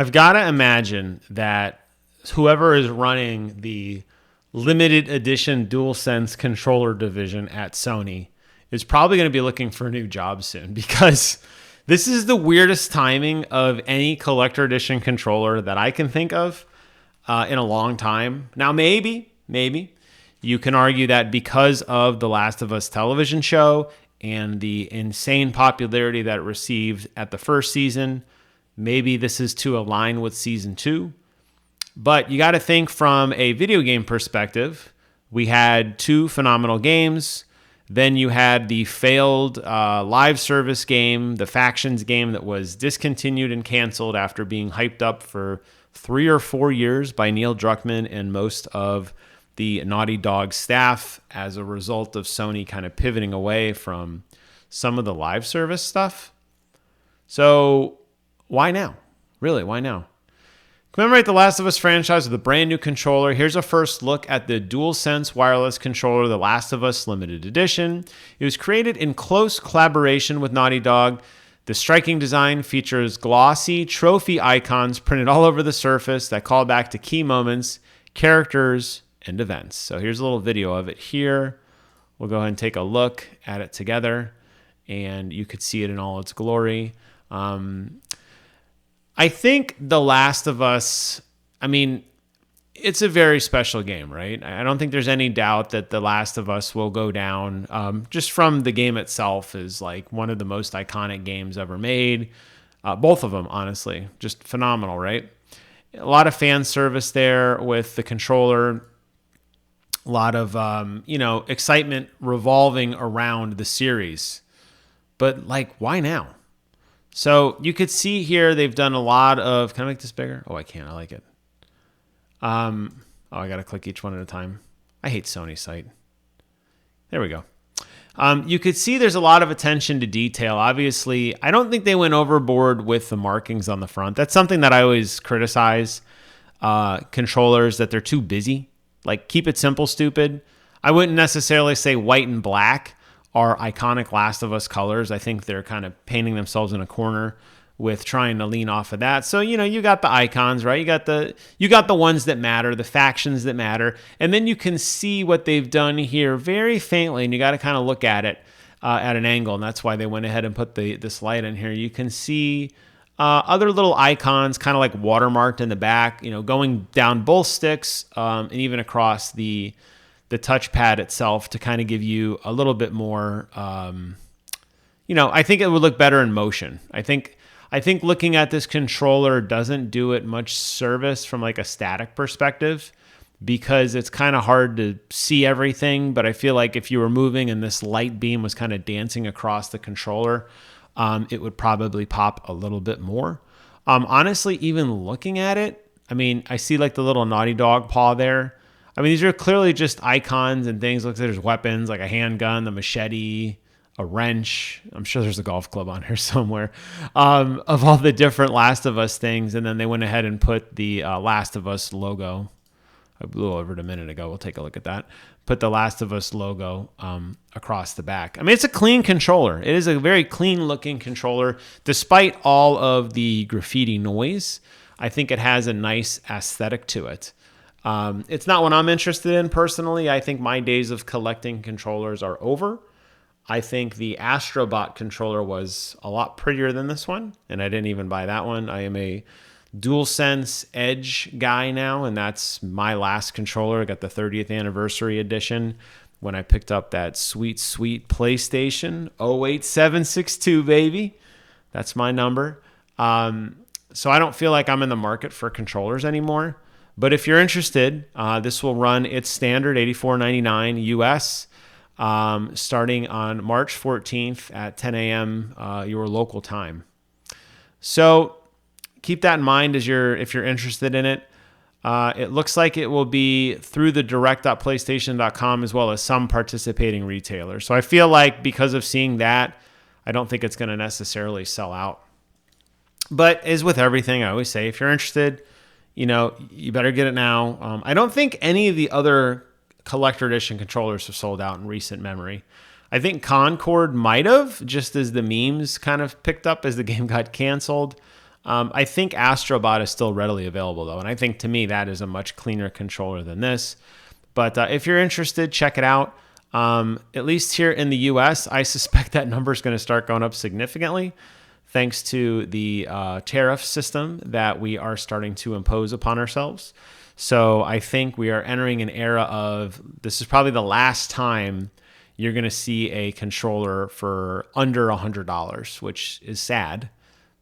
I've got to imagine that whoever is running the limited edition DualSense controller division at Sony is probably going to be looking for a new job soon, because this is the weirdest timing of any collector edition controller that I can think of in a long time. Now, maybe you can argue that because of the Last of Us television show and the insane popularity that it received at the first season, maybe this is to align with season 2. But you got to think from a video game perspective. We had 2 phenomenal games. Then you had the failed live service game, the Factions game that was discontinued and canceled after being hyped up for 3 or 4 years by Neil Druckmann and most of the Naughty Dog staff as a result of Sony kind of pivoting away from some of the live service stuff. So why now? Really, why now? Commemorate the Last of Us franchise with a brand new controller. Here's a first look at the DualSense wireless controller, The Last of Us Limited Edition. It was created in close collaboration with Naughty Dog. The striking design features glossy trophy icons printed all over the surface that call back to key moments, characters, and events. So here's a little video of it here. We'll go ahead and take a look at it together, and you could see it in all its glory. I think The Last of Us, I mean, it's a very special game, right? I don't think there's any doubt that The Last of Us will go down just from the game itself is like one of the most iconic games ever made. Both of them, honestly, just phenomenal, right? A lot of fan service there with the controller. A lot of, excitement revolving around the series. But, like, why now? So you could see here they've done a lot of... Can I make this bigger? Oh, I can't. I like it. I got to click each one at a time. I hate Sony's site. There we go. You could see there's a lot of attention to detail. Obviously, I don't think they went overboard with the markings on the front. That's something that I always criticize controllers, that they're too busy. Like, keep it simple, stupid. I wouldn't necessarily say white and black are iconic Last of Us colors. I think they're kind of painting themselves in a corner with trying to lean off of that. So, you got the icons, right? You got the ones that matter, the factions that matter. And then you can see what they've done here very faintly, and you got to kind of look at it at an angle. And that's why they went ahead and put this light in here. You can see other little icons kind of like watermarked in the back, going down both sticks and even across the touchpad itself to kind of give you a little bit more, I think it would look better in motion. I think looking at this controller doesn't do it much service from like a static perspective because it's kind of hard to see everything. But I feel like if you were moving and this light beam was kind of dancing across the controller, it would probably pop a little bit more. Honestly, even looking at it, I mean, I see like the little Naughty Dog paw there. I mean, these are clearly just icons and things. Looks like there's weapons like a handgun, the machete, a wrench. I'm sure there's a golf club on here somewhere of all the different Last of Us things. And then they went ahead and put the Last of Us logo. I blew over it a minute ago. We'll take a look at that. Put the Last of Us logo across the back. I mean, it's a clean controller. It is a very clean looking controller. Despite all of the graffiti noise, I think it has a nice aesthetic to it. It's not what I'm interested in personally. I think my days of collecting controllers are over. I think the Astrobot controller was a lot prettier than this one, and I didn't even buy that one. I am a DualSense Edge guy now, and that's my last controller. I got the 30th anniversary edition when I picked up that sweet, sweet PlayStation 08762, baby. That's my number. So I don't feel like I'm in the market for controllers anymore. But if you're interested, this will run its standard $84.99 US starting on March 14th at 10 a.m. Your local time. So keep that in mind if you're interested in it. It looks like it will be through the direct.playstation.com as well as some participating retailers. So I feel like because of seeing that, I don't think it's going to necessarily sell out. But as with everything, I always say, if you're interested, you better get it now. I don't think any of the other collector edition controllers have sold out in recent memory. I think Concord might have, just as the memes kind of picked up as the game got canceled. I think Astrobot is still readily available though, and I think to me that is a much cleaner controller than this. But if you're interested, check it out. At least here in the US, I suspect that number is going to start going up significantly thanks to the tariff system that we are starting to impose upon ourselves. So I think we are entering an era of, this is probably the last time you're going to see a controller for under $100, which is sad,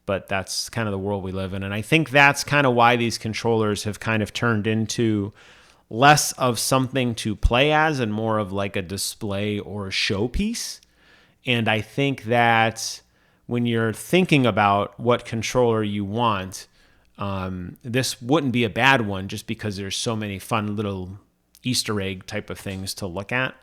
but that's kind of the world we live in. And I think that's kind of why these controllers have kind of turned into less of something to play as and more of like a display or a showpiece. And I think that when you're thinking about what controller you want, this wouldn't be a bad one just because there's so many fun little Easter egg type of things to look at.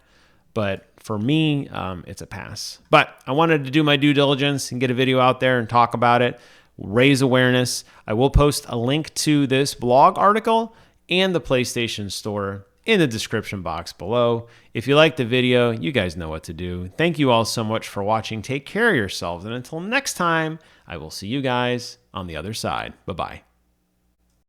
But for me, it's a pass. But I wanted to do my due diligence and get a video out there and talk about it, raise awareness. I will post a link to this blog article and the PlayStation Store in the description box below. If you liked the video, you guys know what to do. Thank you all so much for watching. Take care of yourselves. And until next time, I will see you guys on the other side. Bye-bye.